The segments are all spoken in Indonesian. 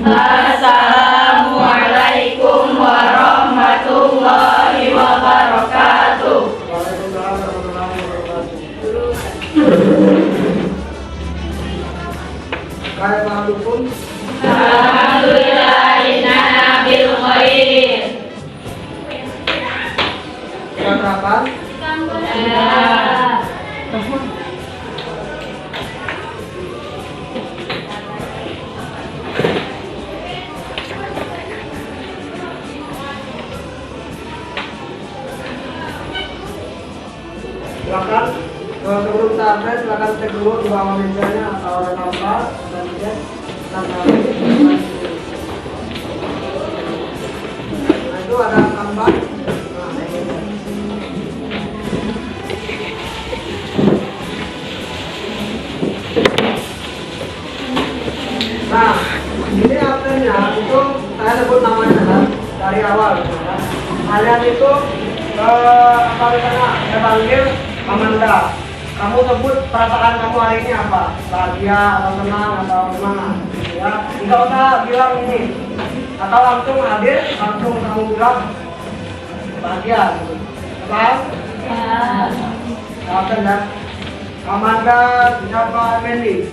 Assalamualaikum warahmatullahi wabarakatuh. Waalaikumsalam warahmatullahi wabarakatuh. Kayak malukum. Alhamdulillah innana bil khair. Surat berapa? Silakan sebelum sampai silakan cek dulu di bawah mejanya atau ada nomor dan cek nanti. Nah itu ada gambar. Nah ini absennya itu saya sebut namanya kan dari awal. Ya. Kalian itu apa misalnya saya panggil Amanda, kamu sebut perasaan kamu hari ini apa? Bahagia atau senang atau gimana? Ya, tidak usah bilang ini, atau langsung hadir, langsung kamu bilang bahagia. Gitu. Paham? Apa ya? Amanda, siapa Mendi?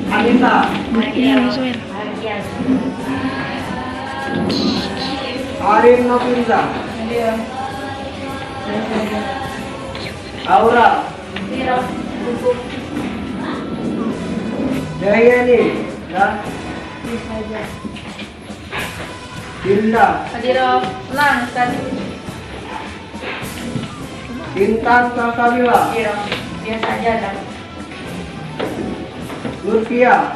Anissa. Arin Nofriza. Aura. Dayani. Ya. Dinda. Intan Salsabila. Biasa aja dah. Lutfia.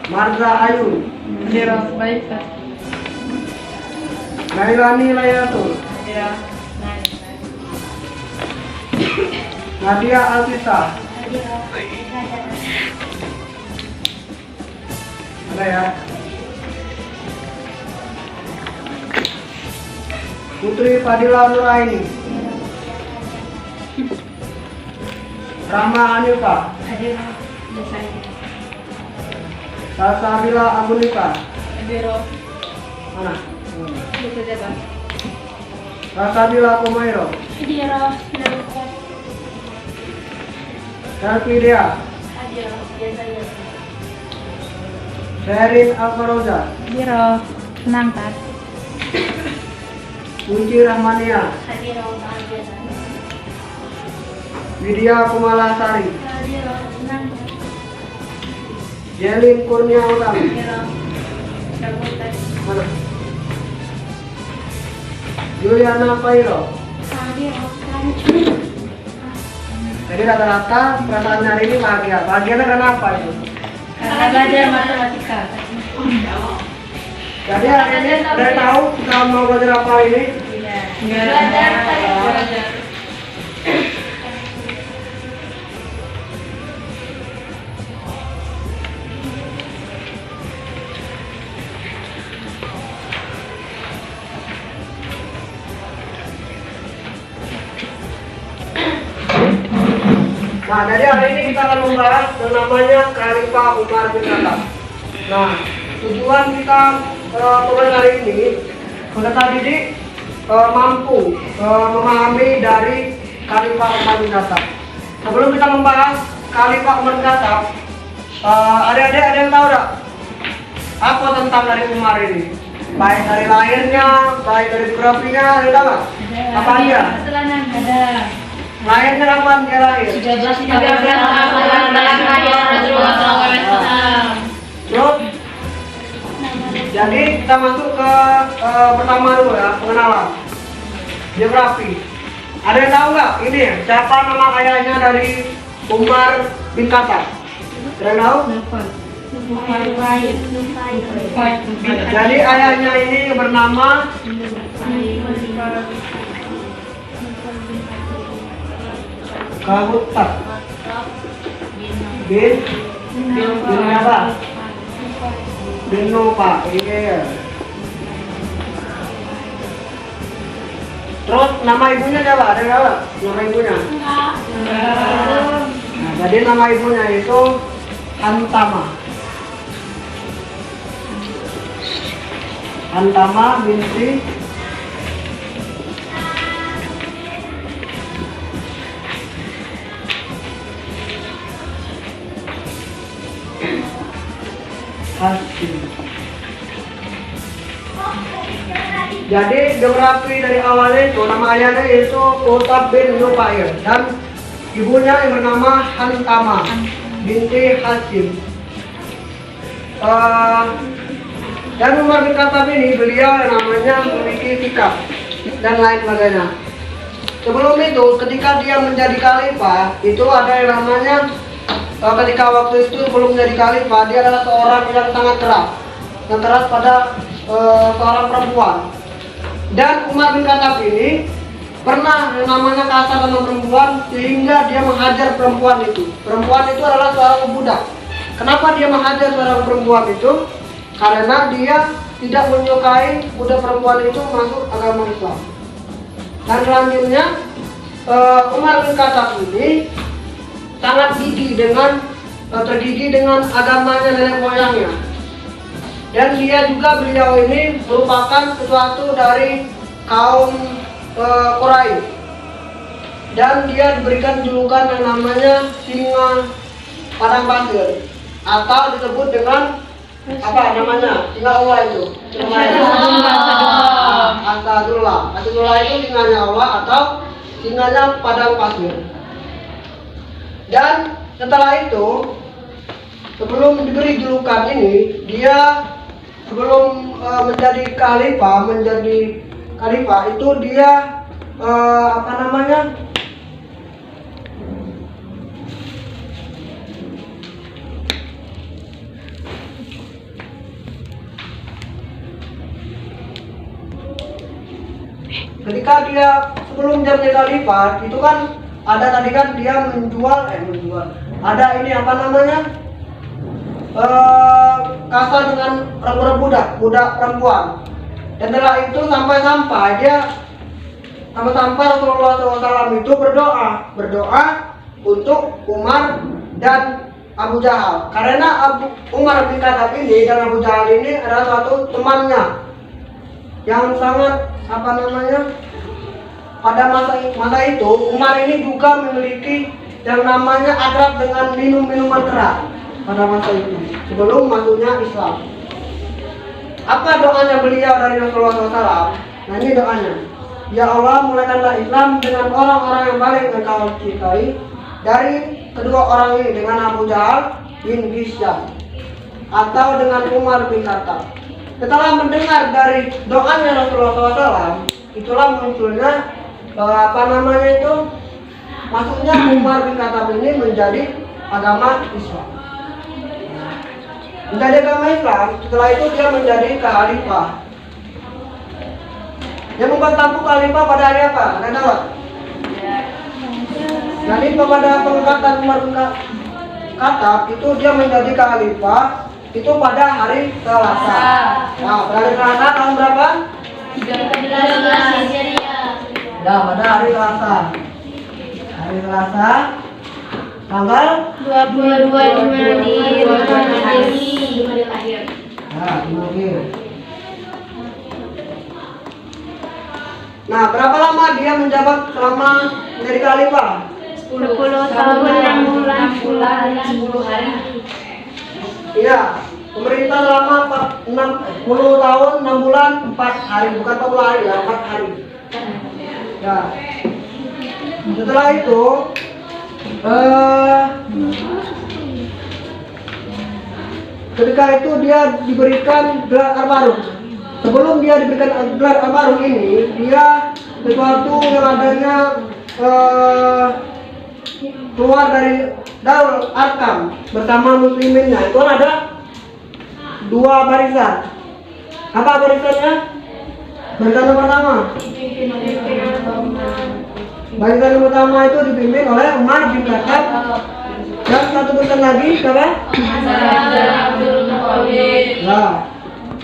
Marza Ayu. Baik kan. Nailani Layatul. Nadia Alfisa. Ada ya. Putri Fadila Nuraini. Rama Anilka. Salsabila Agunika. Mana? Salsabila Kumairo. Salfidia. Sherin Alfaroza. Senang kan? Kunci Rahmania. Widya Kumalasari. Jelin Kurnia Utami. Mana? Juliana Pairo. Jadi rata-rata perasaan hari ini bahagia. Bahagianya karena apa itu? Karena belajar matematika. Jadi hari ini udah tahu kita mau belajar apa ini? Belajar. Nah, jadi hari ini kita akan membahas yang namanya Khalifah Umar bin Khattab. Nah, tujuan kita tugas hari ini, peserta didik mampu memahami dari Khalifah Umar bin Khattab. Sebelum kita membahas Khalifah Umar bin Khattab, adik-adik ada yang tahu tak apa tentang dari Umar ini? Baik dari lahirnya, baik dari biografinya, ada tahu nggak? Apa aja? Ada. Lahirnya kapan dia lahir? 13 Terus, jadi kita masuk ke pertama dulu ya, pengenalan biografi. Ada yang tahu nggak ini siapa nama ayahnya dari Umar bin Khattab? Ada yang tahu? Jadi ayahnya ini bernama Khattab bin apa? Bin Nova. Iya. Terus nama ibunya siapa? Ada nggak Pak? Nama ibunya? Nah, jadi nama ibunya itu Hantama. Hantama binti Hasim. Jadi geografi dari awalnya itu nama ayahnya itu Utab bin Nufair dan ibunya yang bernama Hantama binti Hasim. Dan Umar bin Khattab ini beliau yang namanya memiliki sikap dan lain sebagainya. Sebelum itu ketika dia menjadi khalifah itu ada yang namanya ketika waktu itu belum menjadi khalifah dia adalah seorang yang sangat keras pada seorang perempuan. Dan Umar bin Khattab ini pernah yang namanya kasar sama perempuan sehingga dia menghajar perempuan itu. Perempuan itu adalah seorang budak. Kenapa dia menghajar seorang perempuan itu? Karena dia tidak menyukai budak perempuan itu masuk agama Islam. Dan selanjutnya Umar bin Khattab ini sangat tergigih dengan agamanya nenek moyangnya. Dan beliau ini merupakan sesuatu dari kaum Quraisy. Dan dia diberikan julukan yang namanya singa padang pasir atau disebut dengan apa namanya? Singa Allah itu. Asadullah. Asadullah itu singanya Allah atau singanya padang pasir. Dan setelah itu sebelum diberi julukan ini dia sebelum menjadi khalifah itu dia apa namanya? Ketika dia sebelum dia menjadi khalifah itu kan ada tadi kan dia menjual ada ini apa namanya? Kasar dengan budak perempuan. Dan setelah itu sampai dia Rasulullah SAW itu berdoa untuk Umar dan Abu Jahal. Karena Umar bin Khattab ini dan Abu Jahal ini adalah suatu temannya yang sangat apa namanya? Pada masa itu Umar ini juga memiliki yang namanya akrab dengan minuman keras pada masa itu sebelum masuknya Islam. Apa doanya beliau dari Rasulullah SAW? Nah ini doanya. Ya Allah, mulaikanlah Islam dengan orang-orang yang paling engkau cintai dari kedua orang ini, dengan Abu Jahal bin Hisham atau dengan Umar bin Khattab. Setelah mendengar dari doanya Rasulullah SAW, itulah munculnya apa namanya itu masuknya Umar bin Khattab ini menjadi agama Islam. Menjadi agama Islam, setelah itu dia menjadi khalifah. Yang membuat tampuk khalifah pada hari apa? Anda tahu? Jadi pada pengangkatan Umar bin Khattab itu dia menjadi khalifah itu pada hari Selasa. Nah, pada hari Selasa tahun berapa? 13 Hijriah. Nah, pada hari Selasa. Hari Selasa tanggal 22 Juni lahir. Nah, mungkin. Nah, berapa lama dia menjabat selama menjadi khalifah? 10 tahun 6 bulan 10 hari. Iya, pemerintah selama 10 tahun 6 bulan 4 hari, bukan 40 hari ya, 4 hari. Ya. Setelah itu ketika itu dia diberikan gelar Al-Faruq. Sebelum dia diberikan gelar Al-Faruq ini, dia sesuatu yang adanya keluar dari Darul Arkam bersama musliminnya. Itu ada 2 barisan. Apa barisannya? Barisan yang pertama. Barisan yang pertama itu dipimpin oleh Umar bin Khattab. Dan satu barisan lagi siapa?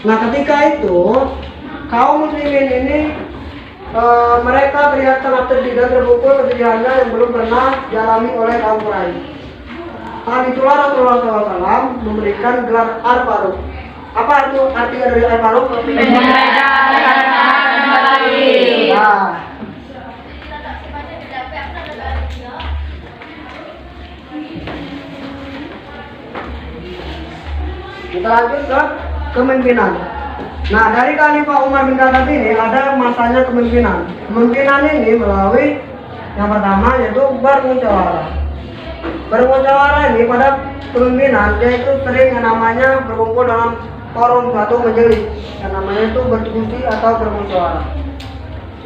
Nah, ketika itu kaum muslimin ini mereka terlihat sangat sedih dan terpukul kesedihannya yang belum pernah dialami oleh kaum Quraisy. Saat itulah Rasulullah SAW memberikan gelar Al-Faruq. Apa itu artinya dari Al-Faruq? Nah, kita lanjut ke kepemimpinan. Nah, dari Khalifah Umar bin Khattab ini ada masanya kepemimpinan. Kepemimpinan ini melalui yang pertama yaitu bermusyawarah. Bermusyawarah ini pada kepemimpinan yaitu sering yang namanya berkumpul dalam forum suatu majelis. Yang namanya itu berdiskusi atau bermusyawarah.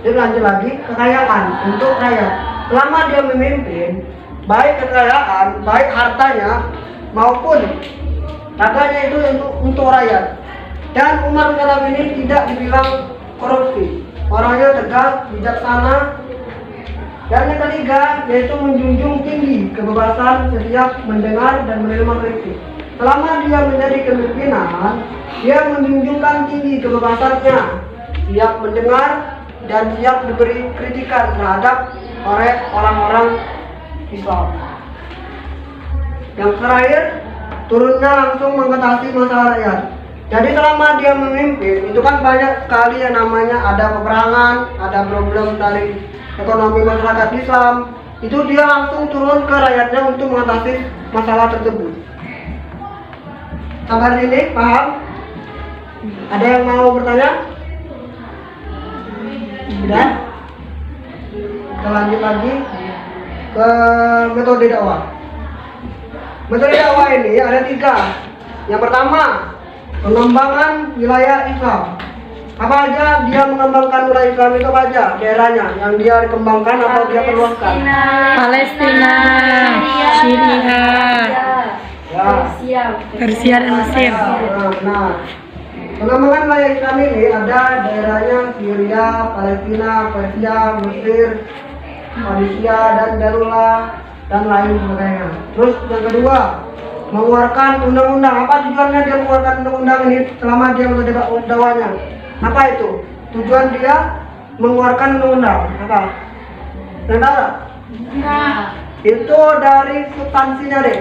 Jadi lanjut lagi, kekayaan untuk rakyat. Selama dia memimpin, baik kekayaan, baik hartanya maupun raganya itu untuk rakyat. Dan Umar bin Khattab ini tidak dibilang korupsi. Orangnya tegas, bijaksana. Dan yang ketiga yaitu menjunjung tinggi kebebasan setiap mendengar dan menerima kritik. Selama dia menjadi kepemimpinan, dia menjunjungkan tinggi kebebasannya, siap mendengar dan siap diberi kritikan terhadap oleh orang-orang Islam. Yang terakhir, turunnya langsung mengatasi masalah rakyat. Jadi selama dia memimpin, itu kan banyak sekali yang namanya ada peperangan, ada problem dari ekonomi masyarakat Islam. Itu dia langsung turun ke rakyatnya untuk mengatasi masalah tersebut. Sampai ini paham? Ada yang mau bertanya? Sudah? Kita lanjut lagi ke metode dakwah. Metode dakwah ini ada 3. Yang pertama, pengembangan wilayah Islam. Apa aja dia mengembangkan wilayah Islam itu apa aja daerahnya yang dia dikembangkan atau dia perluaskan? Palestina, Syria, Persia dan Mesir. Nah, pengembangan wilayah Islam ini ada daerahnya Syria, Palestina, Persia, Mesir, Malaysia dan Darullah dan lain sebagainya. Terus yang kedua, mengeluarkan undang-undang. Apa tujuannya dia mengeluarkan undang-undang ini selama dia menjadi dakwahnya? Apa itu? Tujuan dia mengeluarkan undang-undang. Apa? Tentara? Itu dari substansinya deh.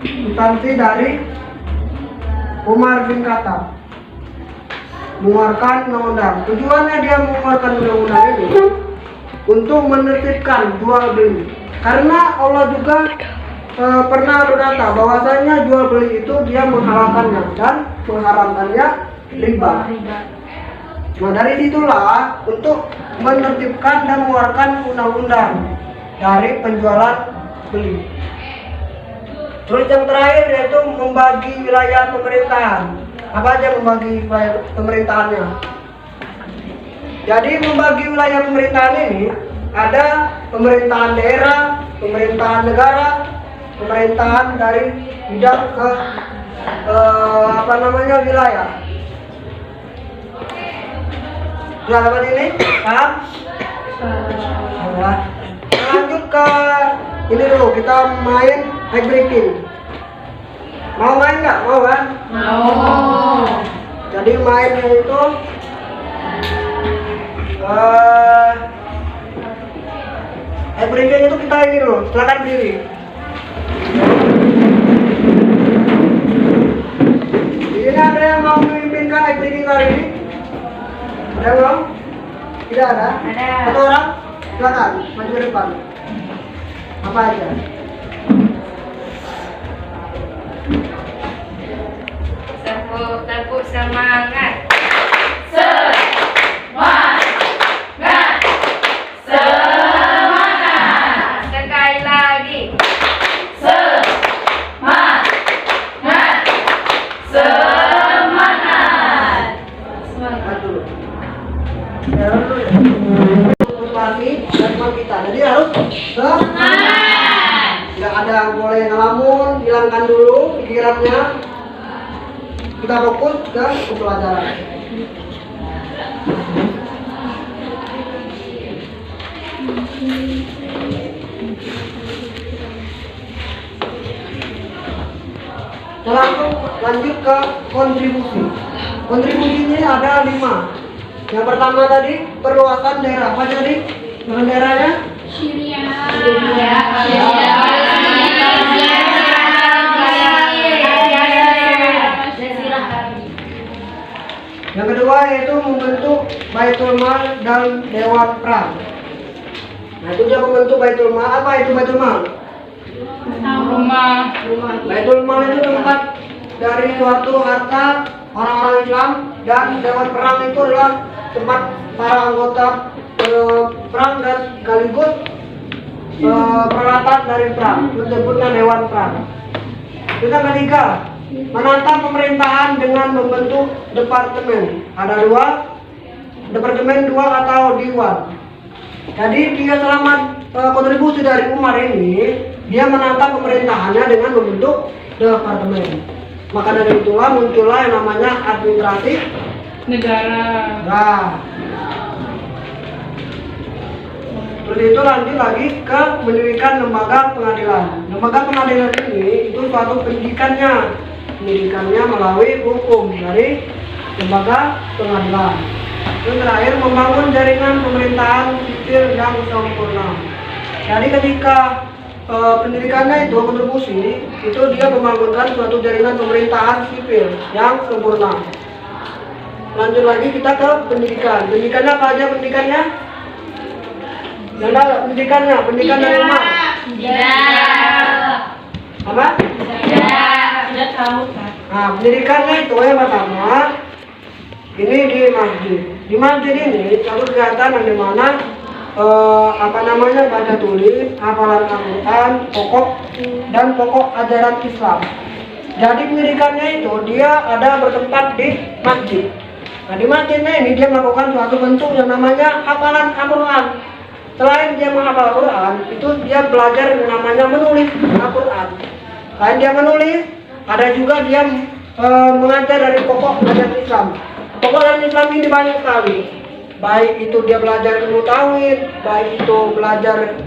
Substansi dari Umar bin Khattab mengeluarkan undang-undang. Tujuannya dia mengeluarkan undang-undang ini untuk menertibkan jual beli. Karena Allah juga pernah berkata bahwasanya jual beli itu dia menghalalkannya dan mengharamkannya riba. Nah, dari situlah untuk menertibkan dan mengeluarkan undang-undang dari penjualan beli. Terus yang terakhir yaitu membagi wilayah pemerintahan. Apa aja membagi wilayah pemerintahannya? Jadi membagi wilayah pemerintahan ini ada pemerintahan daerah, pemerintahan negara, pemerintahan dari bidang ke wilayah. Nah, dapat ini, paham? Nah, lanjut ke ini dulu, kita main high breaking. Mau main nggak? Mau kan? Mau. Jadi mainnya itu high breaking itu kita ini dulu, silakan berdiri. Ini ada yang mau memimpinkan high breaking kali ini? Ada belum? Tidak ada? Ada. Satu orang? Silakan, maju ke depan. Apa aja? Tepuk semangat. Sekali lagi. Motivasi dan teman kita. Jadi harus nggak ada boleh ngelamun, hilangkan dulu pikirannya. Kita fokus ke pelajaran. Kita langsung lanjut ke kontribusi. Kontribusinya ada 5. Yang pertama tadi perluasan daerah. Apa tadi? Nama daerahnya? Yang kedua yaitu membentuk Baitul Mal dan Dewan Perang. Nah itu dia membentuk Baitul Mal. Apa itu Baitul Mal? Rumah. Baitul Mal itu tempat dari suatu harta orang-orang Islam, dan Dewan Perang itu adalah tempat para anggota perang dan sekaligus peralatan dari perang. Itu disebutnya Dewan Perang. Yang ketiga, menata pemerintahan dengan membentuk departemen. Ada dua, departemen dua atau diwan. Jadi dia selama kontribusi dari Umar ini, dia menata pemerintahannya dengan membentuk departemen. Maka dari itulah muncullah yang namanya administrasi Negara. Nah, seperti itu lanjut lagi ke mendirikan lembaga pengadilan. Lembaga pengadilan ini itu suatu pendidikannya melalui hukum dari lembaga pengadilan. Yang terakhir, membangun jaringan pemerintahan sipil yang sempurna. Jadi ketika pendidikannya itu kontribusi, itu dia membangunkan suatu jaringan pemerintahan sipil yang sempurna. Lanjut lagi kita ke pendidikan. Pendidikannya apa aja pendidikannya? Yang ada pendidikannya, pendidikan dari rumah. Apa? Sudah tahu kan? Nah, pendidikannya itu yang pertama, ini di masjid. Di masjid ini satu kegiatan yang dimana baca tulis, hafalan Al-Quran, pokok ajaran Islam. Jadi pendidikannya itu dia ada bertempat di masjid. Nah di masjidnya ini dia melakukan suatu bentuk yang namanya hafalan Al-Quran. Selain dia menghafal Al-Quran, itu dia belajar yang namanya menulis Al-Quran. Selain dia menulis, ada juga dia mengajar dari pokok ajaran Islam. Pokok ajaran Islam ini banyak sekali. Baik itu dia belajar ilmu tauhid, baik itu belajar,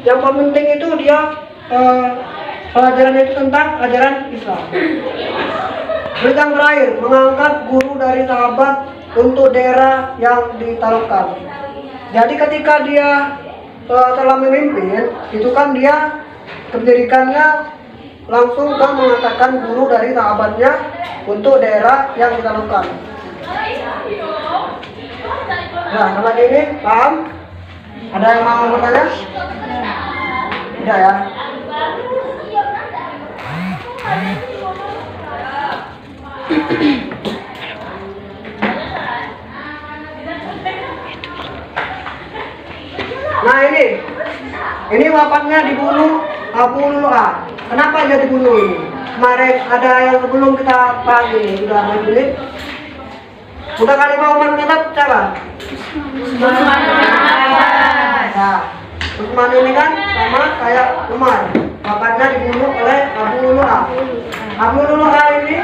yang paling penting itu dia pelajaran itu tentang ajaran Islam. Terus yang terakhir, mengangkat guru dari sahabat untuk daerah yang ditaklukkan. Jadi ketika dia telah memimpin, itu kan dia pendidikannya langsung ke mengatakan guru dari sahabatnya untuk daerah yang ditaklukkan. Nah, sama ini paham? Ada yang mau bertanya? Tidak ya? Nah ini wafatnya dibunuh Abu Lu'lu'ah. Kenapa dia dibunuh ini? Kemarin ada yang sebelum kita bahas ini, sudah menit. Udah kali mau Umar kata siapa? Nah, Utsman ini kan sama kayak Umar. Wafatnya dibunuh oleh Abu Lu'lu'ah. Abu Lu'lu'ah ini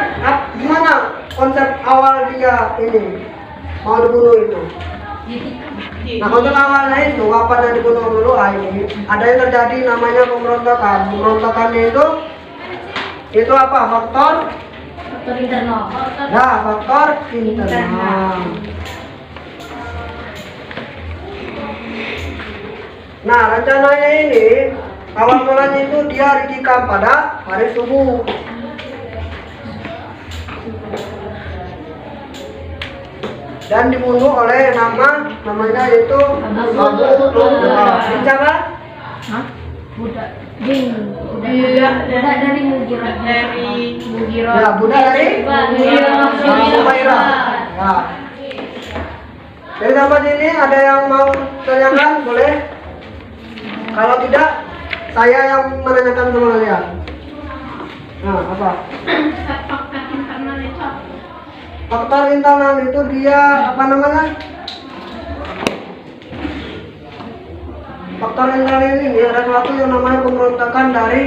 gimana konsep awal dia ini mau dibunuh itu? Nah konsep awalnya itu wafatnya dibunuh Abu Lu'lu'ah ini ada yang terjadi namanya pemberontakan. Pemberontakannya itu apa? Faktor internal. Nah, faktor internal. Nah, rencananya ini awal mulanya itu dia ditikam pada hari subuh. Dan dibunuh oleh namanya itu Abu Lu'lu'ah. Rencana? Budak dari Mughirah. Ya, budak dari Mughirah. Ya. Dari tempat ini ada yang mau tanyakan? Boleh? Kalau tidak, saya yang menanyakan sama kalian. Nah, apa? Faktor internal itu dia apa namanya? Faktor internal ini ada suatu yang namanya pemberontakan dari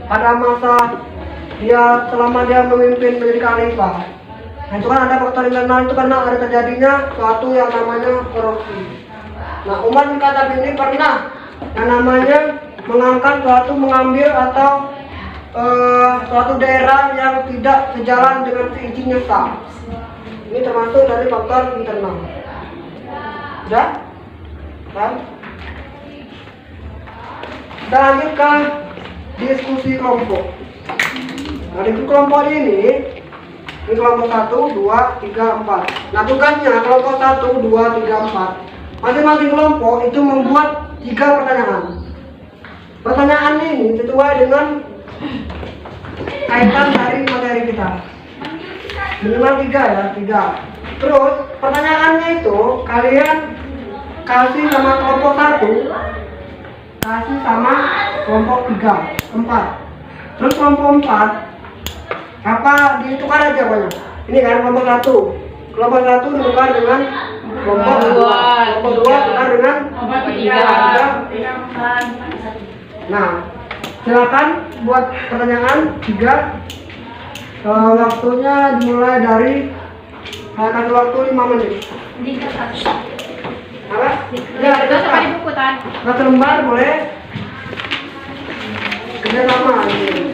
pada masa dia selama dia memimpin menjadi khalifah. Nah itu kan ada faktor internal itu karena ada terjadinya suatu yang namanya korupsi. Nah Umar bin Khattab ini pernah yang namanya mengambil atau suatu daerah yang tidak sejalan dengan seizin nyata. Ini termasuk dari faktor internal. Sudah? Kan? Kita lanjut ke diskusi kelompok. Nah, di kelompok ini kelompok 1, 2, 3, 4. Nah, tugasnya kelompok 1, 2, 3, 4. Masing-masing kelompok itu membuat 3 pertanyaan. Pertanyaan ini sesuai dengan kaitan dari materi kita. Minimal 3 ya, 3. Terus pertanyaannya itu kalian kasih sama kelompok 1, kasih sama kelompok 3, 4. Terus kelompok 4 apa ditukar aja pokoknya. Ini kan kelompok 1. Kelompok 1 ditukar dengan kelompok 2. Kelompok 2 tukar dengan kelompok 3. Nah, silakan buat pertanyaan 3. Waktunya dimulai dari saya kasih waktu 5 menit. Apa? Ya, Sampai di buku tan. satu lembar boleh. Kerja sama ini.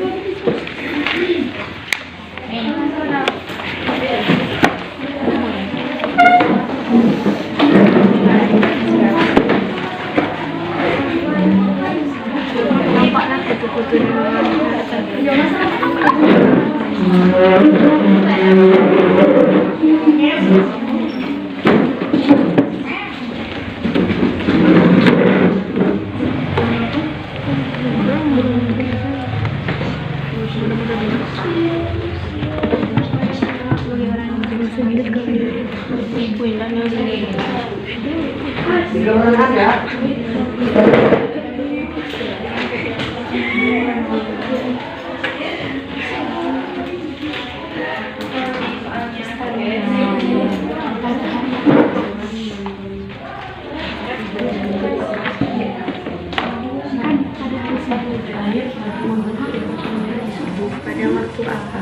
Tiga orang ya. Pada waktu apa?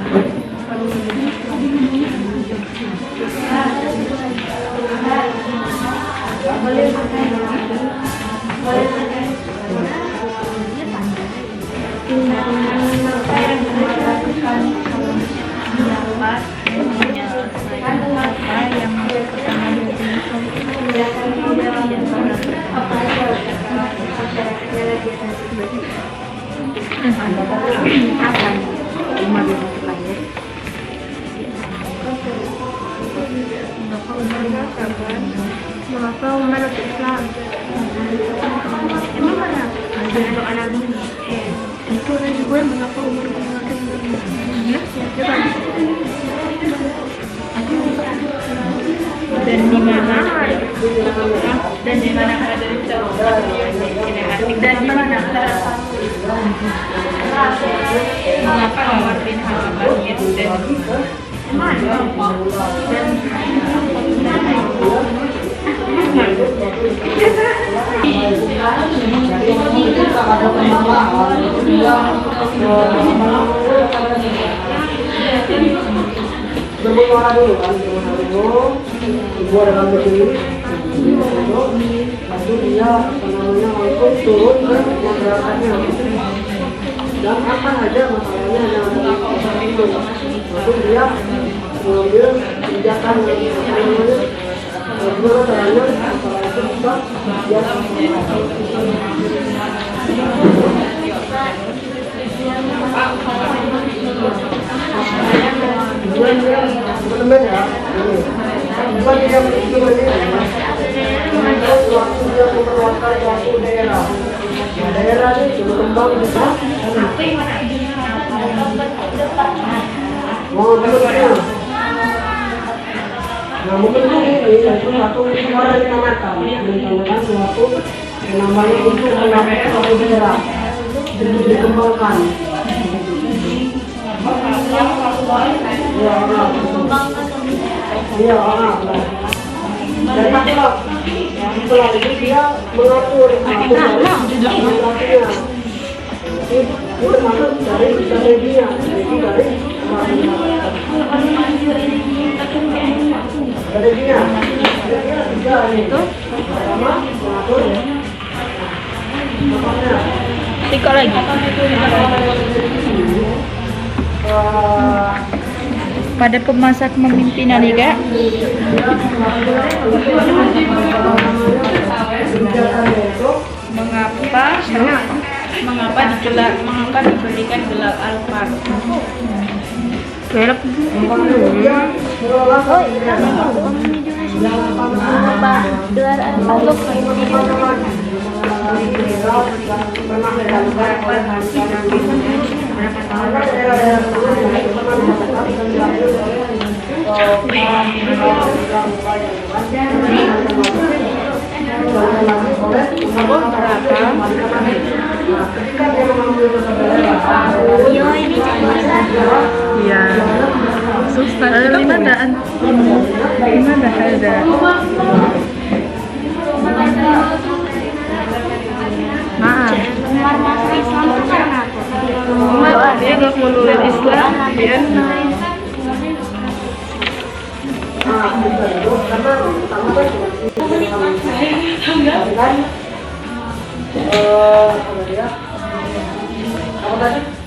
Mengapa umat Islam? Emang mana? Ada anak itu orang juga mengapa umur mengeluarkan dan di mana ada dan di mana mengapa Umar bin Khattab itu dan Bermuara dulu kan, ibu ada kan berdiri, lalu dia langsung turun ke masyarakatnya. Dan apa aja masalahnya yang ada itu, lalu dia mengambil kebijakan bagaimana caranya masalah itu bisa dia teman-teman ya, bukan dia itu waktu dia memperluaskan suatu daerah. Daerah ini berkembang besar. Momentumnya. Nah, momentum ini yaitu satu suara dinamakan, menandakan suatu yang namanya untuk menambah suatu daerah dikembangkan. Iya, dan setelah itu dia mengatur itu termasuk dari strateginya, dari strateginya tiga itu pertama mengatur matematika lagi. Pada pemasak memimpin adik. Mengapa diberikan gelar alfaro? Gelap. Gelar alfaro. Ya, susah. Gimana ada? Maaf. Dia nggak mau nulis Islam, dia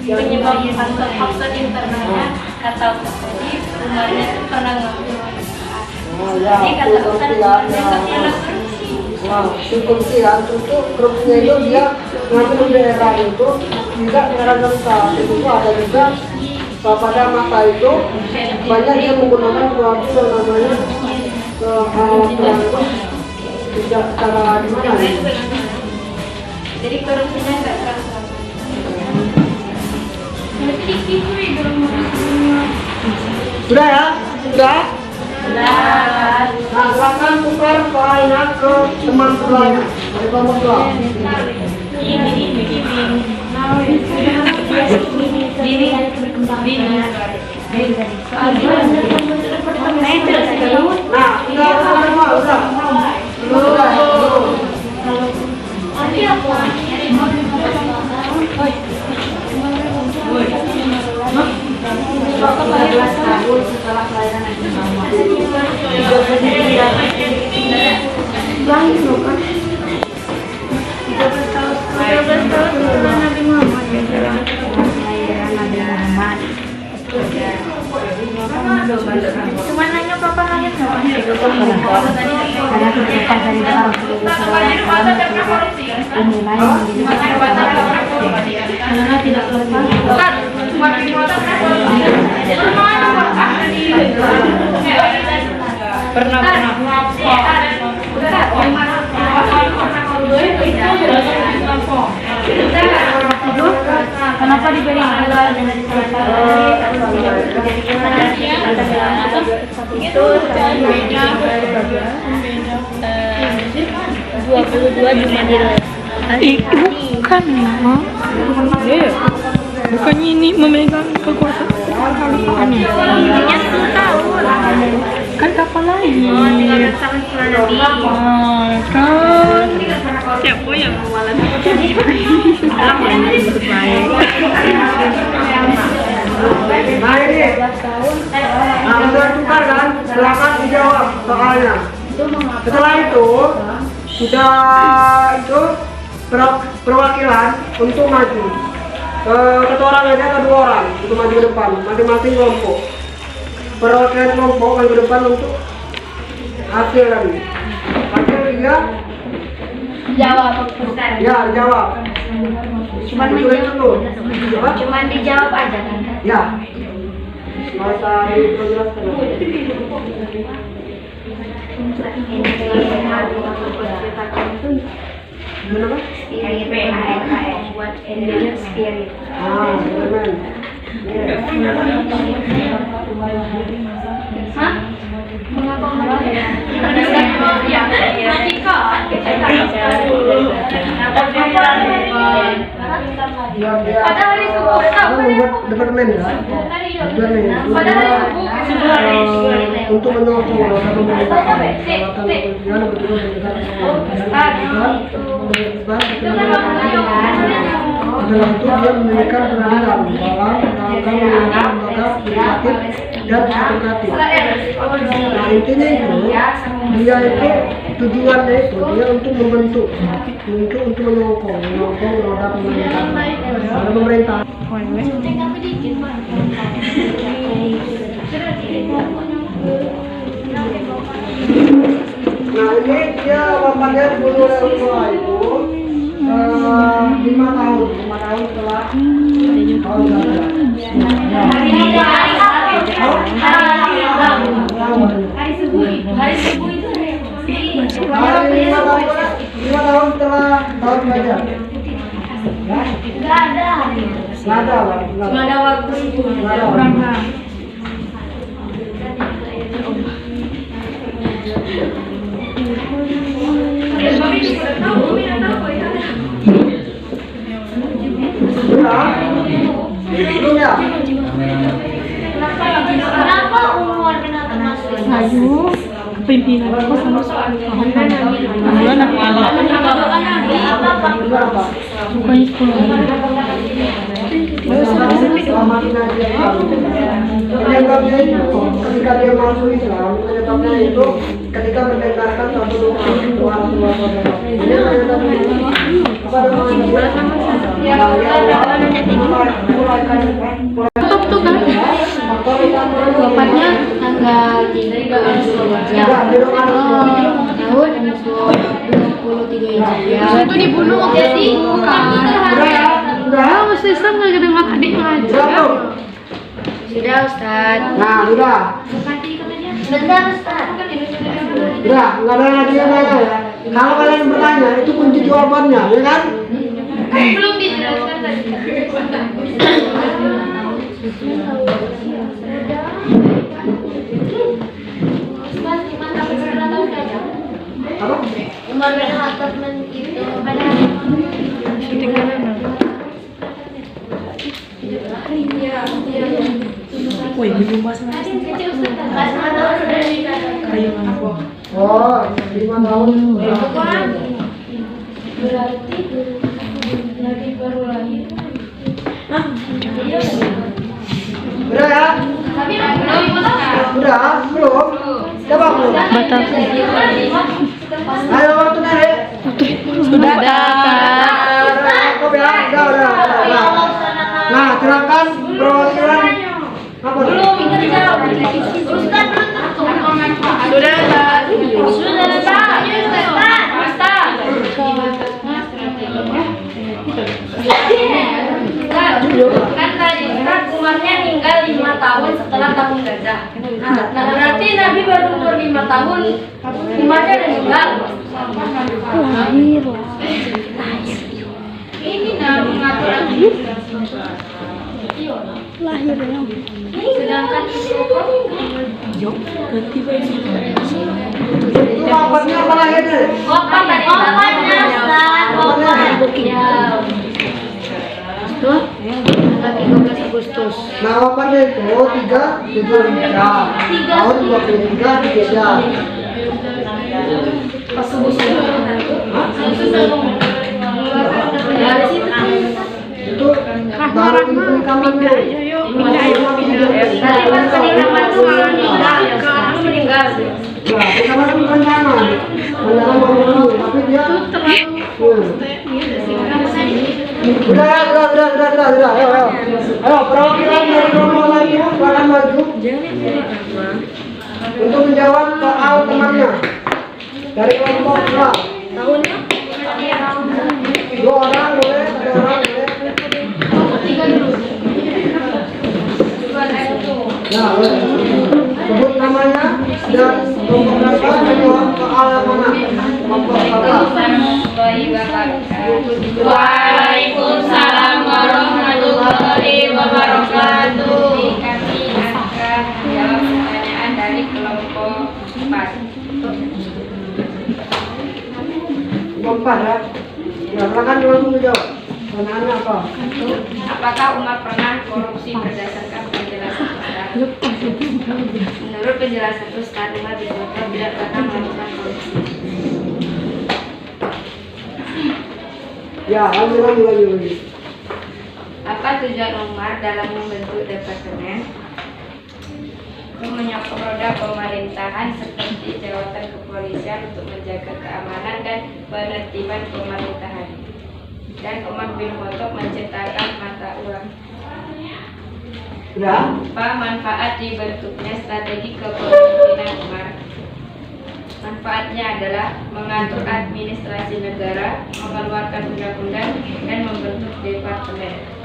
Penyebab faktor internalnya kata tadi umarnya pernah jadi kata umarnya Subkultiran itu grupnya itu dia mengambil daerah itu tidak daerah gempa. Itu ada juga pada masa itu banyak dia menggunakan suatu yang namanya tidak cara gimana? Jadi korupsinya nggak terasa. Sudah ya? Sudah? Nah, silakan tukar filenya ke teman sebelahnya. Dari kelompok dua. Nah, Setelah pelayanan yang pertama. Nabi Muhammad. Cuma nanya papa lahir pernah. Kenapa diberi gelar dengan itu 22 Jumadil. bukan mah. Bukannya ini memegang kekuasaan kehalifaannya. Intinya 10 tahun. Kan kapan lagi? 13 tahun setelah Nabi. Kan siapa yang mewalan? Nah ini, sudah tukar kan? Silakan dijawab soalnya. Setelah itu, sudah itu perwakilan untuk maju. Satu orang aja atau 2 orang untuk maju ke depan, masing-masing kelompok. Perwakilan kelompok maju ke depan untuk hasil tadi. Hasil dia Jawab. ya jawab. Cuman dijawab aja kan? Ya. Masa dijelaskan. Gimana Pak? Spirit. Hah? Mengapa pada hari subuh membuat departemen ya. Untuk menyokong Setelah itu dia memberikan peradilan dalam menangkan lembaga legislatif dan eksekutif. Nah intinya itu dia itu tujuannya itu dia untuk membentuk, untuk menyokong roda pemerintahan. Ada pemerintah. Nah ini dia bapaknya dibunuh oleh Ursula itu 5 tahun setelah Hari subuh itu hari 5 tahun setelah tahun pelajar. nggak ada. Cuma ada waktu itu. Kenapa umur binatang masuk? Ayo, pimpinan aku sama bulan aku ala. Bukannya 10 Penyebabnya itu ketika dia masuk Islam, penyebabnya itu ketika mendengarkan satu doa Bapaknya tanggal 3 tahun 23 Hijriah. Itu dibunuh waktu Jadi udah masih Islam nggak dengan adiknya aja. sudah Ustaz. Nah, udah. Bentar Ustaz. Udah, nggak ada lagi yang nanya ya. Kalau kalian bertanya, itu kunci jawabannya, ya kan? Belum dijelaskan tadi. Apa? Umar bin Khattab itu pada Woi, belum bahasa kayu apa? Oh, 5 tahun. berarti Nabi baru lahir. Udah ya? Udah? Belum? Coba belum? Batal. Ayo waktu narik. Sudah ada. Cukup ya? Udah. Nah, silakan perwakilan apa? Belum terjawab. Ustaz Sudah ada. Kan tadi Ustaz Umarnya tinggal 5 tahun setelah tahun gajah. Nah berarti Nabi baru umur 5 tahun, Umarnya udah meninggal. Ini Nabi mengatur Lahir ya. sedangkan Yo, ganti baju. Itu kabarnya apa lahirnya? Opan tadi Opannya Ustaz, Opan ya. Tuh, tanggal 13 Agustus. Nah, kabarnya itu 3 tahun 23 Hijriah. Pas subuh-subuh. Dari situ Itu baru itu kamarnya. tadi pas peninggalan kamu meninggal. Nah, kamar itu rencana. Rencana mau dulu, tapi dia Udah. Ayo, perwakilan dari kelompok lain silakan maju untuk menjawab soal temannya. Dari kelompok A. Dua orang boleh, 3 orang boleh. Nah, boleh. Sebut namanya dan kelompok berapa menjawab soal yang mana? Kelompok berapa? Waalaikumsalam warahmatullahi wabarakatuh. Kami akan menjawab pertanyaan dari kelompok 4. Kelompok ya. Ya, silakan langsung menjawab. Pertanyaannya apa? Apakah Umar pernah korupsi berdasarkan penjelasan Ustaz? Menurut penjelasan Ustaz, Umar disebutkan tidak pernah melakukan korupsi. Ya, lagi. Apa tujuan Umar dalam membentuk departemen? Menyokong roda pemerintahan seperti jabatan kepolisian untuk menjaga keamanan dan penertiban pemerintahan. Dan Umar bin Khattab menciptakan mata uang. Sudah? Apa manfaat dibentuknya strategi kepemimpinan Umar? Manfaatnya adalah mengatur administrasi negara, mengeluarkan undang-undang, dan membentuk departemen.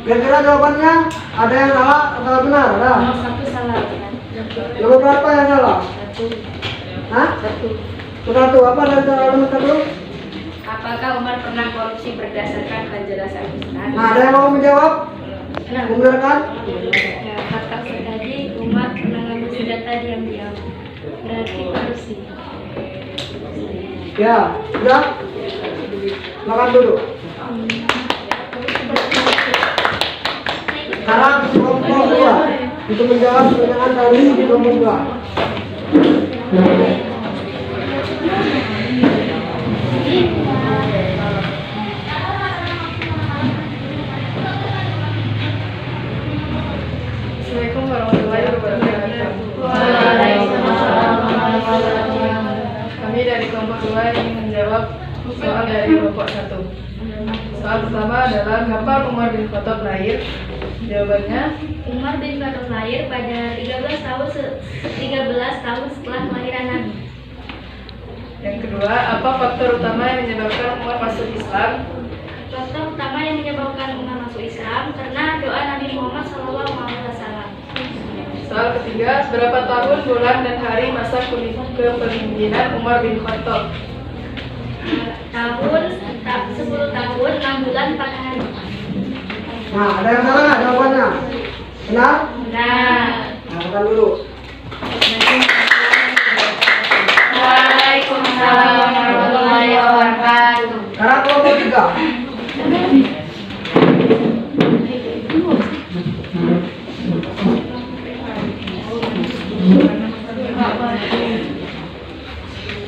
Kira-kira jawabannya ada yang salah atau benar? Ada? Nomor 1 salah. Nomor berapa yang salah? 1. Hah? 1. Satu. Apa dari nomor satu? Apakah Umar pernah korupsi berdasarkan penjelasan Ustaz? Nah, ada yang mau menjawab? Membenarkan? Ya, kata tadi Umar pernah ngambil senjata diam-diam. Berarti korupsi. Ya, sudah? Makan dulu. Sekarang kelompok 2 untuk menjawab pertanyaan dari kelompok 2. Assalamualaikum warahmatullahi wabarakatuh. Kami dari kelompok 2 ingin menjawab soal dari kelompok 1. Soal pertama adalah kapan Umar bin Khattab lahir? Jawabannya Umar bin Khattab lahir pada 13 tahun setelah kelahiran Nabi. yang kedua, apa faktor utama yang menyebabkan Umar masuk Islam? Faktor utama yang menyebabkan Umar masuk Islam karena doa Nabi Muhammad SAW. Soal ketiga, berapa tahun, bulan, dan hari masa kepemimpinan Umar bin Khattab? 10 tahun, 6 bulan, 4 hari. Nah, ada yang salah nggak jawabannya? Benar? Nah, Nah, makan dulu. Waalaikumsalam warahmatullahi wabarakatuh. Sekarang kelompok 3.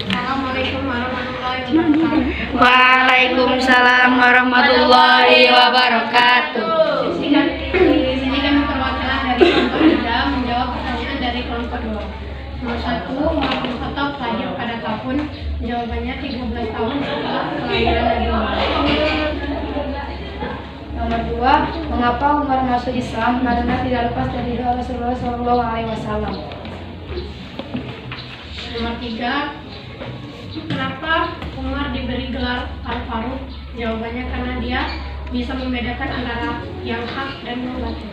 Assalamualaikum warahmatullahi wabarakatuh. Waalaikumsalam warahmatullahi wabarakatuh. Di sini kami perwakilan dari kelompok 3 menjawab pertanyaan dari kelompok 2. Nomor 1, Umar bin Khattab lahir pada tahun, jawabannya 13 tahun setelah kelahiran Nabi Muhammad. Nomor 2, mengapa Umar masuk Islam? Karena tidak lepas dari doa Rasulullah SAW. Nomor 3, kenapa Umar diberi gelar Al-Faruq? Jawabannya karena dia bisa membedakan antara yang hak dan yang batil.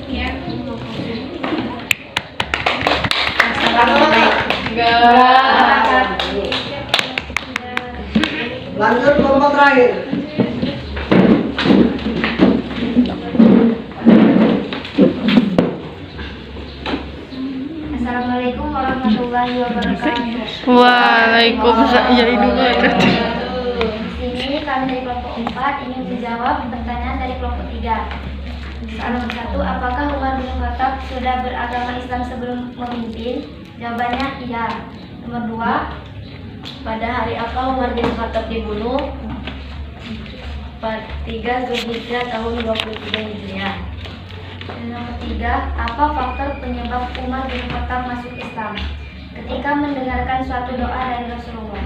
Ya, Enggak. Lanjut kelompok terakhir. Assalamualaikum warahmatullahi wabarakatuh. Waalaikumsalam. Jadi dulu. Di sini kami dari kelompok 4 ingin menjawab pertanyaan dari kelompok 3. Soal nomor 1, apakah Umar bin Khattab sudah beragama Islam sebelum memimpin? Jawabannya iya. Nomor 2, pada hari apa Umar bin Khattab dibunuh? 3 Zulhijjah tahun 23 Hijriah. Dan nomor 3, apa faktor penyebab Umar bin Khattab masuk Islam? Ketika mendengarkan suatu doa dari Rasulullah.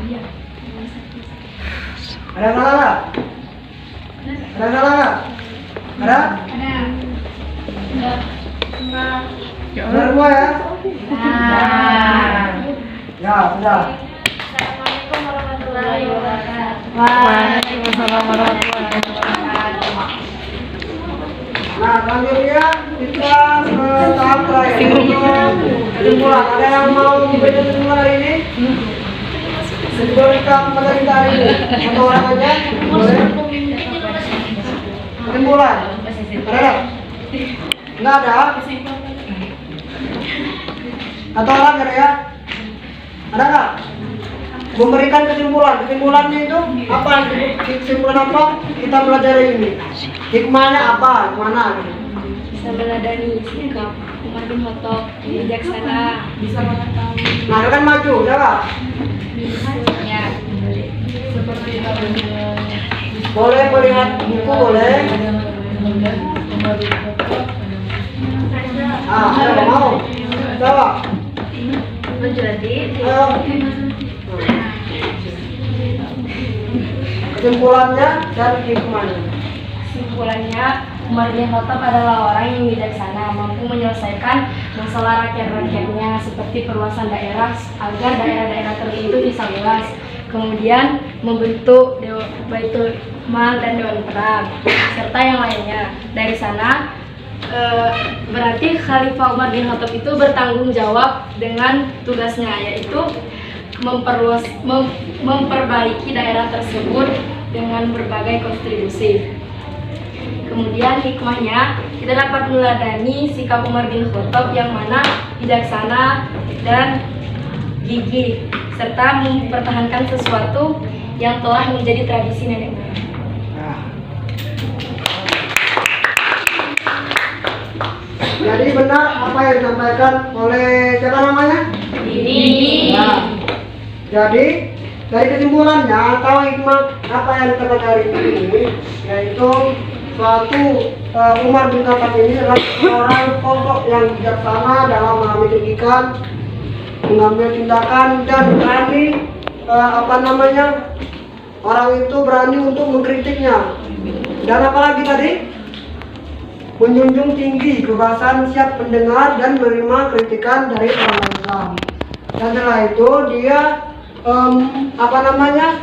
Ada yang salah nggak? Ada yang salah nggak? Ada? Benar semua ya? Ya, sudah. Assalamualaikum warahmatullahi wabarakatuh. Waalaikumsalam warahmatullahi wabarakatuh. Nah, selanjutnya kita ke tahap terakhir. Kesimpulan. Ada yang mau memberi kesimpulan hari ini? Sebelum kita pada kita hari ini, satu orang aja, boleh? Kesimpulan. Ada? Nggak ada? Satu orang ada ya? Ada nggak? Memberikan kesimpulan. Kesimpulannya itu apa? Kesimpulan apa? Kita pelajari ini. Hikmahnya apa? Mana? Bisa meladani sikap Umar bin Khattab, bijaksana, bisa mengetahui. Nah, itu kan maju, coba. Ya. Seperti Boleh melihat buku boleh. Kemudian Umar bin Khattab Siapa mau? Coba. Menjadi Ayo. Kesimpulannya dan hikmahnya. Kesimpulannya, Umar bin Khattab adalah orang yang bijaksana, mampu menyelesaikan masalah rakyat-rakyatnya seperti perluasan daerah agar daerah-daerah tertentu bisa luas. Kemudian membentuk Baitul Mal dan Dewan Perang, serta yang lainnya. Dari sana, berarti Khalifah Umar bin Khattab itu bertanggung jawab dengan tugasnya, yaitu memperbaiki daerah tersebut dengan berbagai kontribusi. Kemudian hikmahnya, kita dapat meneladani sikap Umar bin Khattab yang mana bijaksana dan gigih, serta mempertahankan sesuatu yang telah menjadi tradisi nenek moyang. Jadi benar apa yang disampaikan oleh siapa namanya? Didi. Nah, jadi dari kesimpulannya atau hikmah apa yang kita cari ini, yaitu suatu Umar bin Khattab ini adalah orang sosok yang bijaksana dalam mengambil pendidikan, mengambil tindakan dan berani orang itu berani untuk mengkritiknya. Dan apalagi tadi menjunjung tinggi kebebasan, siap mendengar dan menerima kritikan dari orang Islam. Dan setelah itu dia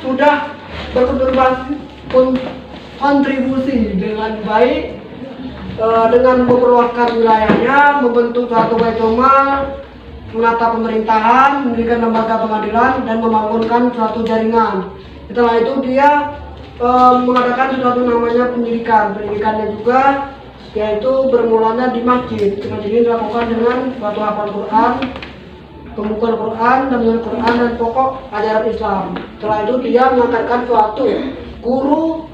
sudah berkontribusi dengan baik dengan memperluaskan wilayahnya, membentuk suatu Baitul Mal, menata pemerintahan, mendirikan lembaga pengadilan dan membangunkan suatu jaringan. Setelah itu dia mengadakan sesuatu namanya pendidikannya juga, yaitu bermulanya di masjid. Masjid ini dilakukan dengan suatu hafal Quran, pembukaan Quran, dan Quran dan pokok ajaran Islam. Setelah itu dia mengangkatkan suatu guru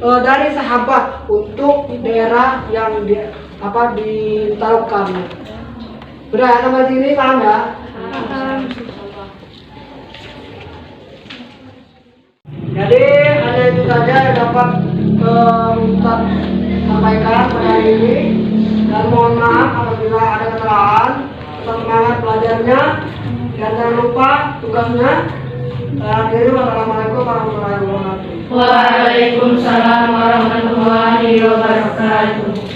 dari sahabat untuk daerah yang ditaruhkan. Sudah sampai sini paham ya? Jadi hanya itu saja yang dapat Ustaz sampaikan pada hari ini, dan mohon maaf apabila ada kesalahan. Tetap semangat belajarnya dan jangan lupa tugasnya. Akhirnya wassalamualaikum warahmatullahi wabarakatuh. Waalaikumsalam warahmatullahi wabarakatuh.